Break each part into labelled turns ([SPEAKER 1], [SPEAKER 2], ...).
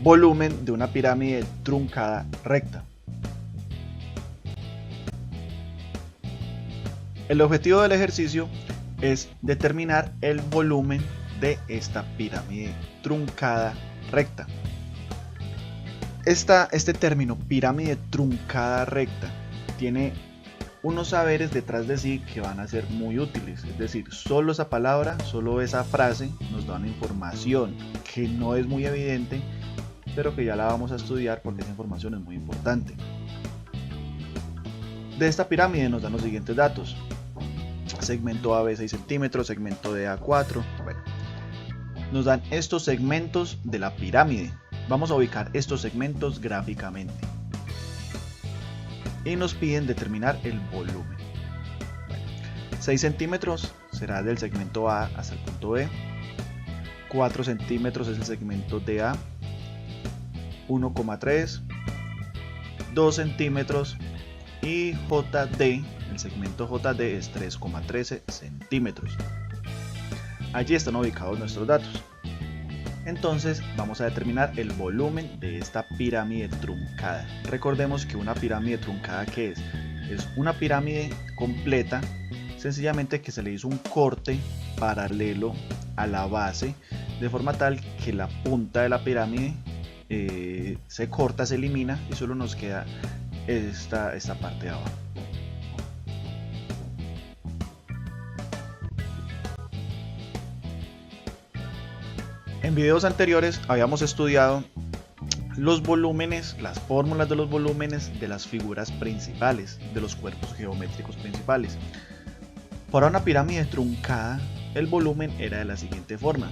[SPEAKER 1] volumen de una pirámide truncada recta. El objetivo del ejercicio es determinar el volumen de esta pirámide truncada recta. Este término pirámide truncada recta tiene unos saberes detrás de sí que van a ser muy útiles, es decir, solo esa palabra, solo esa frase nos da una información que no es muy evidente, pero que ya la vamos a estudiar porque esa información es muy importante. De esta pirámide nos dan los siguientes datos: segmento AB 6 centímetros, segmento DA 4. Bueno, nos dan estos segmentos de la pirámide. Vamos a ubicar estos segmentos gráficamente. Y nos piden determinar el volumen. Bueno, 6 centímetros será del segmento A hasta el punto B. 4 centímetros es el segmento DA. 1,3. 2 centímetros. Y JD, el segmento JD es 3,13 centímetros. Allí están ubicados nuestros datos. Entonces vamos a determinar el volumen de esta pirámide truncada. Recordemos que una pirámide truncada, ¿qué es? Es una pirámide completa, sencillamente que se le hizo un corte paralelo a la base, de forma tal que la punta de la pirámide se corta, se elimina y solo nos queda esta parte de abajo. En videos anteriores habíamos estudiado los volúmenes, las fórmulas de los volúmenes de las figuras principales, de los cuerpos geométricos principales. Para una pirámide truncada, el volumen era de la siguiente forma: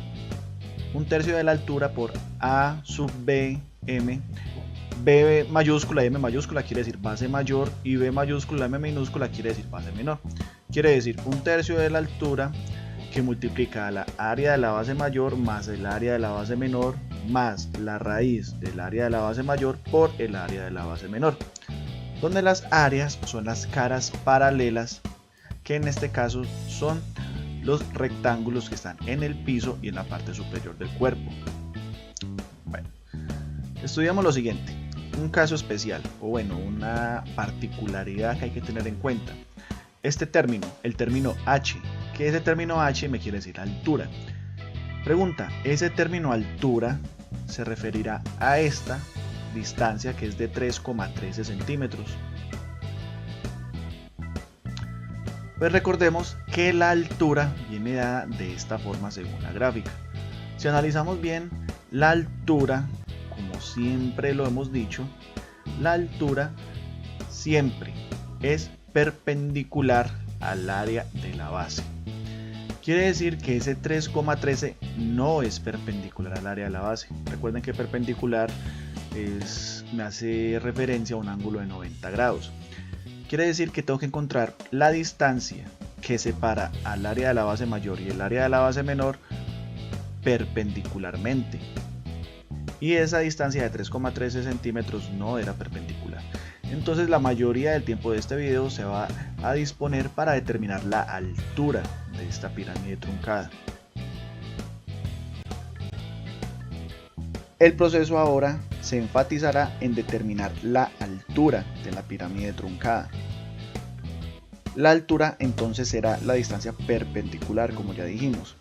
[SPEAKER 1] 1/3 de la altura por A sub B M. B mayúscula y M mayúscula quiere decir base mayor, y B mayúscula M minúscula quiere decir base menor. Quiere decir 1/3 de la altura que multiplica la área de la base mayor más el área de la base menor más la raíz del área de la base mayor por el área de la base menor, donde las áreas son las caras paralelas, que en este caso son los rectángulos que están en el piso y en la parte superior del cuerpo. Bueno, estudiamos lo siguiente, un caso especial, o bueno, una particularidad que hay que tener en cuenta. Este término, el término H, que ese término H me quiere decir altura. Pregunta, ¿ese término altura se referirá a esta distancia que es de 3,13 centímetros? Pues recordemos que la altura viene dada de esta forma según la gráfica. Si analizamos bien la altura, como siempre lo hemos dicho, la altura siempre es perpendicular al área de la base. Quiere decir que ese 3,13 no es perpendicular al área de la base. Recuerden que perpendicular me hace referencia a un ángulo de 90 grados. Quiere decir que tengo que encontrar la distancia que separa al área de la base mayor y el área de la base menor perpendicularmente. Y esa distancia de 3,13 centímetros no era perpendicular. Entonces la mayoría del tiempo de este video se va a disponer para determinar la altura de esta pirámide truncada. El proceso ahora se enfatizará en determinar la altura de la pirámide truncada. La altura entonces será la distancia perpendicular, como ya dijimos.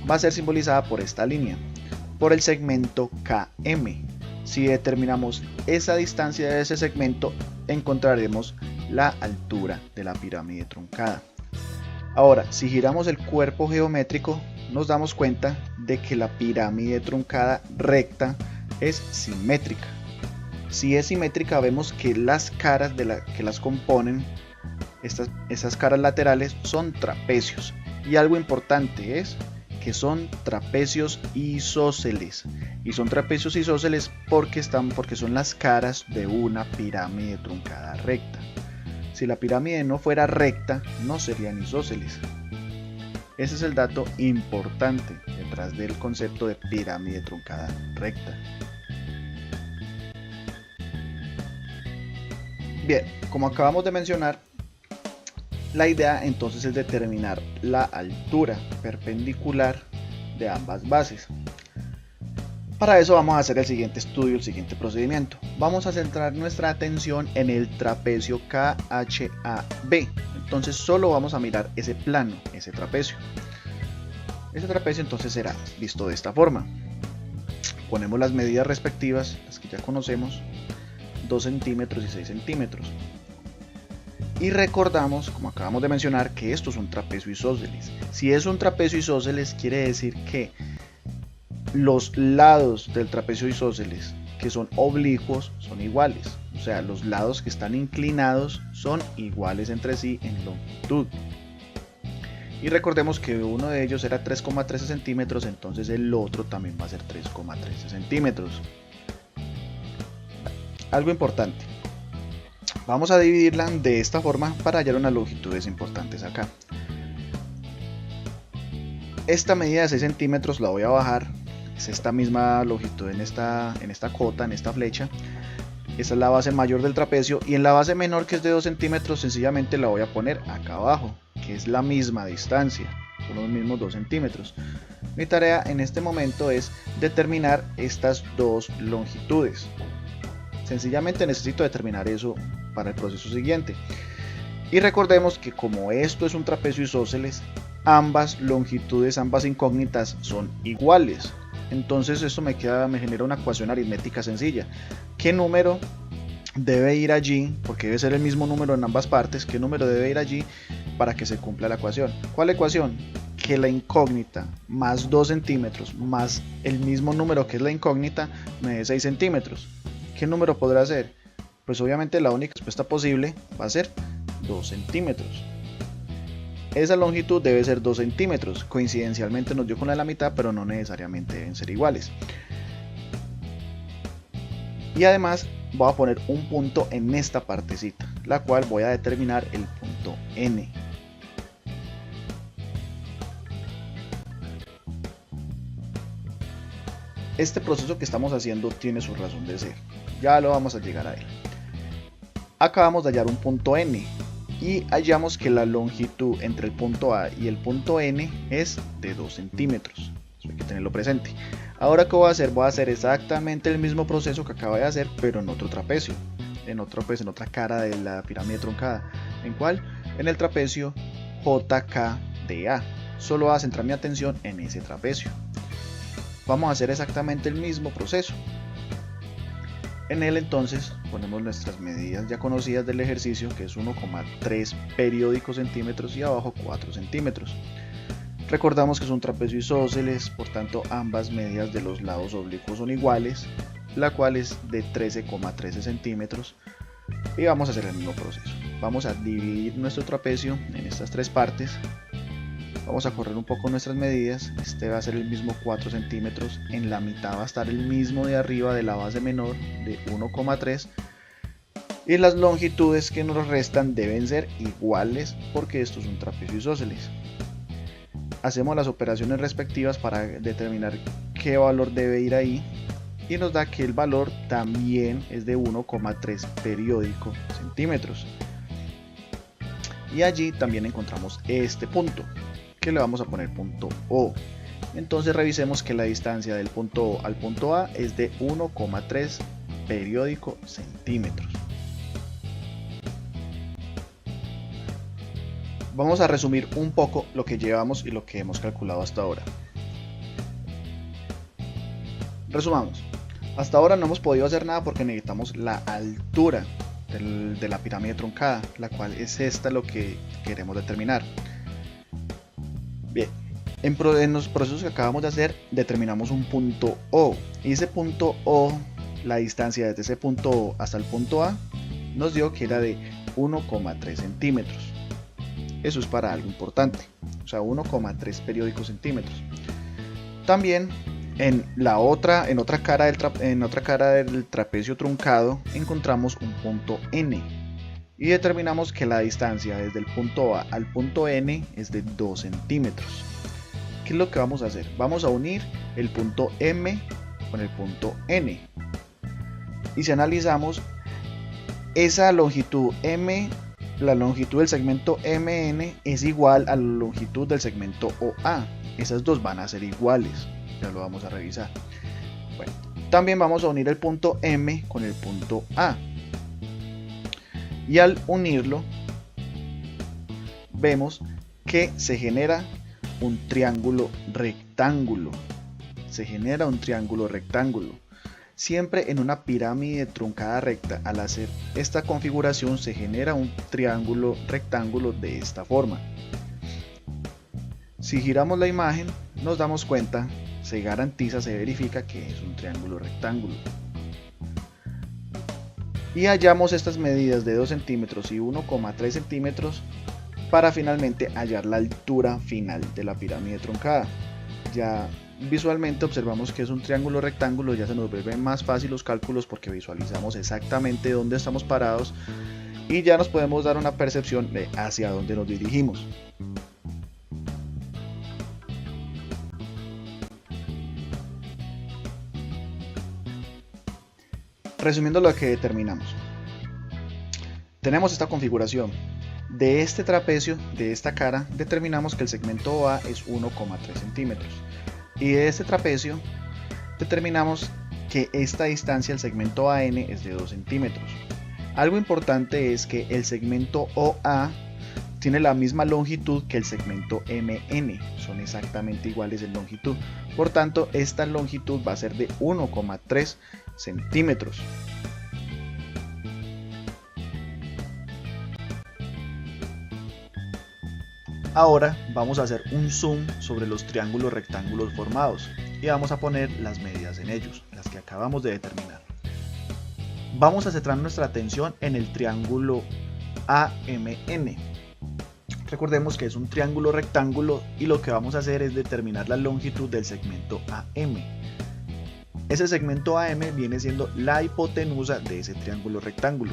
[SPEAKER 1] Va a ser simbolizada por esta línea, por el segmento KM. Si determinamos esa distancia de ese segmento, encontraremos la altura de la pirámide truncada. Ahora, si giramos el cuerpo geométrico, nos damos cuenta de que la pirámide truncada recta es simétrica. Si es simétrica, vemos que las caras que las componen, esas caras laterales, son trapecios. Y algo importante es que son trapecios isósceles. Y son trapecios isósceles porque son las caras de una pirámide truncada recta. Si la pirámide no fuera recta, no serían isósceles. Ese es el dato importante detrás del concepto de pirámide truncada recta. Bien, como acabamos de mencionar, la idea entonces es determinar la altura perpendicular de ambas bases. Para eso vamos a hacer el siguiente estudio, el siguiente procedimiento. Vamos a centrar nuestra atención en el trapecio KHAB. Entonces solo vamos a mirar ese plano, ese trapecio. Ese trapecio entonces será visto de esta forma. Ponemos las medidas respectivas, las que ya conocemos, 2 centímetros y 6 centímetros. Y recordamos, como acabamos de mencionar, que esto es un trapecio isósceles. Si es un trapecio isósceles, quiere decir que los lados del trapecio isósceles que son oblicuos son iguales, o sea, los lados que están inclinados son iguales entre sí en longitud. Y recordemos que uno de ellos era 3,13 centímetros, entonces el otro también va a ser 3,13 centímetros. Algo importante, vamos a dividirla de esta forma para hallar unas longitudes importantes acá. Esta medida de 6 centímetros la voy a bajar. Es esta misma longitud en esta cota, en esta flecha. Esta es la base mayor del trapecio, y en la base menor, que es de 2 centímetros, sencillamente la voy a poner acá abajo, que es la misma distancia, son los mismos 2 centímetros. Mi tarea en este momento es determinar estas dos longitudes. Sencillamente necesito determinar eso para el proceso siguiente. Y recordemos que como esto es un trapecio isósceles, ambas longitudes, ambas incógnitas son iguales. Entonces esto me genera una ecuación aritmética sencilla. ¿Qué número debe ir allí? Porque debe ser el mismo número en ambas partes. ¿Qué número debe ir allí para que se cumpla la ecuación? ¿Cuál ecuación? Que la incógnita más 2 centímetros más el mismo número que es la incógnita me dé 6 centímetros. ¿Qué número podrá ser? Pues obviamente la única respuesta posible va a ser 2 centímetros. Esa longitud debe ser 2 centímetros. Coincidencialmente nos dio con la de la mitad, pero no necesariamente deben ser iguales. Y además voy a poner un punto en esta partecita, la cual voy a determinar el punto N. Este proceso que estamos haciendo tiene su razón de ser. Ya lo vamos a llegar a él. Acabamos de hallar un punto N. Y hallamos que la longitud entre el punto A y el punto N es de 2 centímetros. Eso hay que tenerlo presente. Ahora, ¿qué voy a hacer? Voy a hacer exactamente el mismo proceso que acabo de hacer, pero en otro trapecio. En otra cara de la pirámide truncada. ¿En cuál? En el trapecio JKDA. Solo voy a centrar mi atención en ese trapecio. Vamos a hacer exactamente el mismo proceso. En él entonces ponemos nuestras medidas ya conocidas del ejercicio, que es 1,3 periódicos centímetros y abajo 4 centímetros. Recordamos que es un trapecio isósceles, por tanto ambas medidas de los lados oblicuos son iguales, la cual es de 13,13 centímetros. Y vamos a hacer el mismo proceso. Vamos a dividir nuestro trapecio en estas tres partes. Vamos a correr un poco nuestras medidas. Este va a ser el mismo 4 centímetros. En la mitad va a estar el mismo de arriba de la base menor de 1,3. Y las longitudes que nos restan deben ser iguales porque esto es un trapecio isósceles. Hacemos las operaciones respectivas para determinar qué valor debe ir ahí. Y nos da que el valor también es de 1,3 periódico centímetros. Y allí también encontramos este punto, que le vamos a poner punto O. Entonces revisemos que la distancia del punto O al punto A es de 1,3 periódico centímetros. Vamos a resumir un poco lo que llevamos y lo que hemos calculado hasta ahora. Resumamos. Hasta ahora no hemos podido hacer nada porque necesitamos la altura de la pirámide truncada, la cual es esta lo que queremos determinar. Bien, en los procesos que acabamos de hacer determinamos un punto O, y ese punto O, la distancia desde ese punto O hasta el punto A nos dio que era de 1,3 centímetros. Eso es para algo importante, o sea 1,3 periódicos centímetros. También en otra cara del trapecio truncado encontramos un punto N y determinamos que la distancia desde el punto A al punto N es de 2 centímetros. ¿Qué es lo que vamos a hacer? Vamos a unir el punto M con el punto N. Y si analizamos esa longitud M, la longitud del segmento MN es igual a la longitud del segmento OA. Esas dos van a ser iguales. Ya lo vamos a revisar. Bueno, también vamos a unir el punto M con el punto A. Y al unirlo, vemos que se genera un triángulo rectángulo. Se genera un triángulo rectángulo. Siempre en una pirámide truncada recta, al hacer esta configuración se genera un triángulo rectángulo de esta forma. Si giramos la imagen, nos damos cuenta, se garantiza, se verifica que es un triángulo rectángulo. Y hallamos estas medidas de 2 centímetros y 1,3 centímetros para finalmente hallar la altura final de la pirámide truncada. Ya visualmente observamos que es un triángulo rectángulo, ya se nos vuelven más fácil los cálculos porque visualizamos exactamente dónde estamos parados y ya nos podemos dar una percepción de hacia dónde nos dirigimos. Resumiendo lo que determinamos, tenemos esta configuración. De este trapecio, de esta cara, determinamos que el segmento OA es 1,3 centímetros. Y de este trapecio, determinamos que esta distancia, el segmento AN, es de 2 centímetros. Algo importante es que el segmento OA tiene la misma longitud que el segmento MN. Son exactamente iguales en longitud. Por tanto, esta longitud va a ser de 1,3 centímetros. Ahora vamos a hacer un zoom sobre los triángulos rectángulos formados y vamos a poner las medidas en ellos, las que acabamos de determinar. Vamos a centrar nuestra atención en el triángulo AMN. Recordemos que es un triángulo rectángulo y lo que vamos a hacer es determinar la longitud del segmento AM. Ese segmento AM viene siendo la hipotenusa de ese triángulo rectángulo.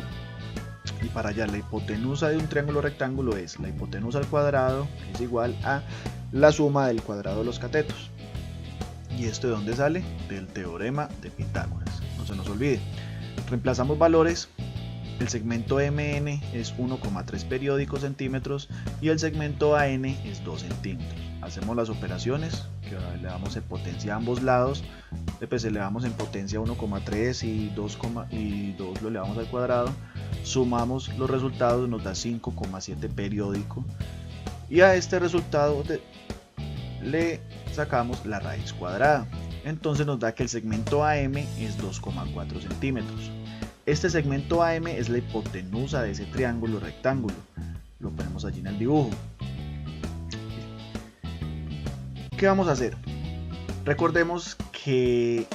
[SPEAKER 1] Y para hallar la hipotenusa de un triángulo rectángulo es la hipotenusa al cuadrado es igual a la suma del cuadrado de los catetos. ¿Y esto de dónde sale? Del teorema de Pitágoras. No se nos olvide. Reemplazamos valores. El segmento MN es 1,3 periódicos centímetros y el segmento AN es 2 centímetros. Hacemos las operaciones, que le damos en potencia a ambos lados. Después le damos en potencia 1,3 y 2 lo elevamos al cuadrado. Sumamos los resultados, nos da 5,7 periódico. Y a este resultado le sacamos la raíz cuadrada. Entonces nos da que el segmento AM es 2,4 centímetros. Este segmento AM es la hipotenusa de ese triángulo rectángulo. Lo ponemos allí en el dibujo. ¿Qué vamos a hacer? Recordemos que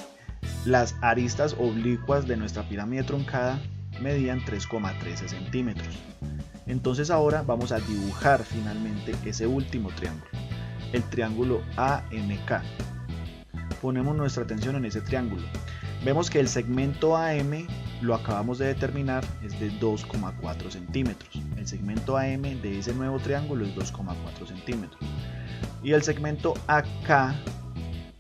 [SPEAKER 1] las aristas oblicuas de nuestra pirámide truncada medían 3,13 centímetros. Entonces ahora vamos a dibujar finalmente ese último triángulo, el triángulo AMK. Ponemos nuestra atención en ese triángulo. Vemos que el segmento AM lo acabamos de determinar, es de 2,4 centímetros. El segmento AM de ese nuevo triángulo es 2,4 centímetros. Y el segmento AK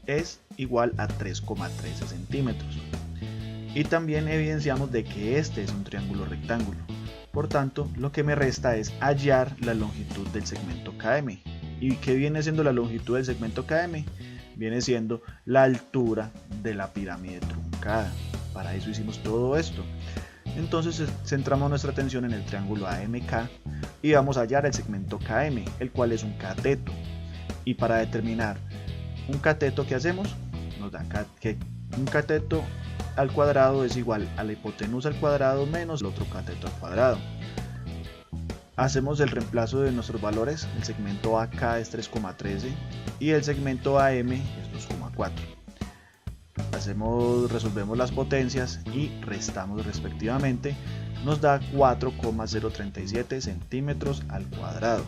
[SPEAKER 1] es igual a 3,13 centímetros. Y también evidenciamos de que este es un triángulo rectángulo. Por tanto, lo que me resta es hallar la longitud del segmento KM. ¿Y qué viene siendo la longitud del segmento KM? Viene siendo la altura de la pirámide truncada. Para eso hicimos todo esto. Entonces centramos nuestra atención en el triángulo AMK y vamos a hallar el segmento KM, el cual es un cateto. Y para determinar un cateto, ¿qué hacemos? Nos da que un cateto al cuadrado es igual a la hipotenusa al cuadrado menos el otro cateto al cuadrado. Hacemos el reemplazo de nuestros valores. El segmento AK es 3,13 y el segmento AM es 2,4. Resolvemos las potencias y restamos respectivamente. Nos da 4,037 centímetros al cuadrado.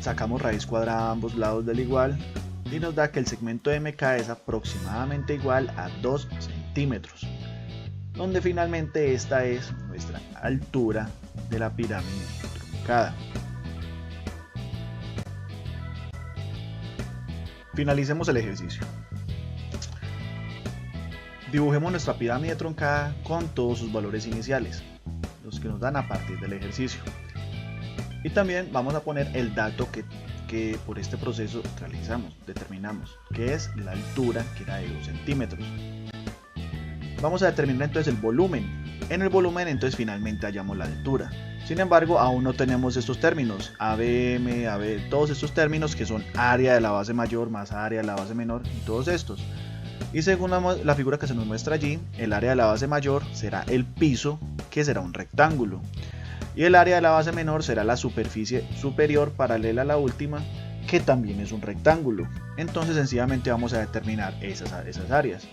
[SPEAKER 1] Sacamos raíz cuadrada a ambos lados del igual y nos da que el segmento MK es aproximadamente igual a 2 centímetros, donde finalmente esta es nuestra altura de la pirámide truncada. Finalicemos el ejercicio. Dibujemos nuestra pirámide truncada con todos sus valores iniciales, los que nos dan a partir del ejercicio. Y también vamos a poner el dato que que por este proceso determinamos que es la altura, que era de 2 centímetros. Vamos a determinar entonces el volumen. En el volumen entonces finalmente hallamos la altura. Sin embargo, aún no tenemos estos términos, ABM, AB, todos estos términos que son área de la base mayor más área de la base menor y todos estos. Y según la figura que se nos muestra allí, el área de la base mayor será el piso, que será un rectángulo. Y el área de la base menor será la superficie superior paralela a la última, que también es un rectángulo. Entonces sencillamente vamos a determinar esas áreas.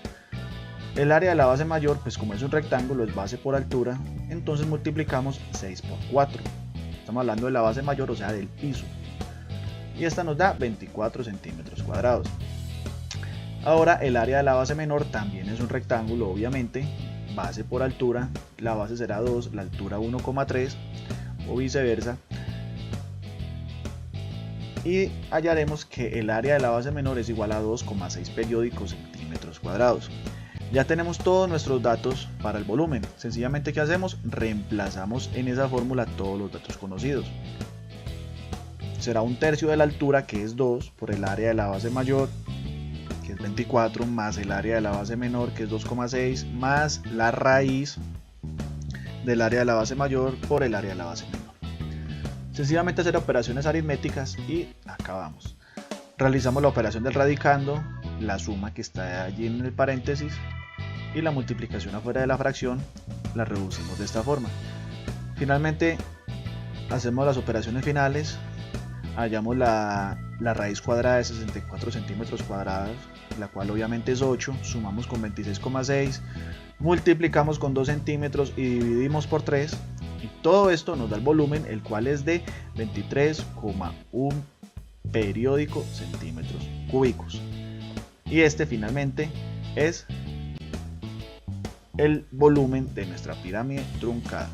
[SPEAKER 1] El área de la base mayor, pues como es un rectángulo, es base por altura, entonces multiplicamos 6 por 4. Estamos hablando de la base mayor, o sea del piso. Y esta nos da 24 centímetros cuadrados. Ahora el área de la base menor también es un rectángulo, obviamente, base por altura, la base será 2, la altura 1,3 o viceversa. Y hallaremos que el área de la base menor es igual a 2,6 periódicos centímetros cuadrados. Ya tenemos todos nuestros datos para el volumen. Sencillamente, ¿qué hacemos? Reemplazamos en esa fórmula todos los datos conocidos. Será 1/3 de la altura, que es 2, por el área de la base mayor, que es 24, más el área de la base menor, que es 2,6, más la raíz del área de la base mayor por el área de la base menor. Sencillamente hacer operaciones aritméticas y acabamos. Realizamos la operación del radicando, la suma que está allí en el paréntesis y la multiplicación afuera de la fracción la reducimos de esta forma. Finalmente hacemos las operaciones finales, hallamos la raíz cuadrada de 64 centímetros cuadrados, la cual obviamente es 8, sumamos con 26,6, multiplicamos con 2 centímetros y dividimos por 3, y todo esto nos da el volumen, el cual es de 23,1 periódico centímetros cúbicos. Y este finalmente es el volumen de nuestra pirámide truncada.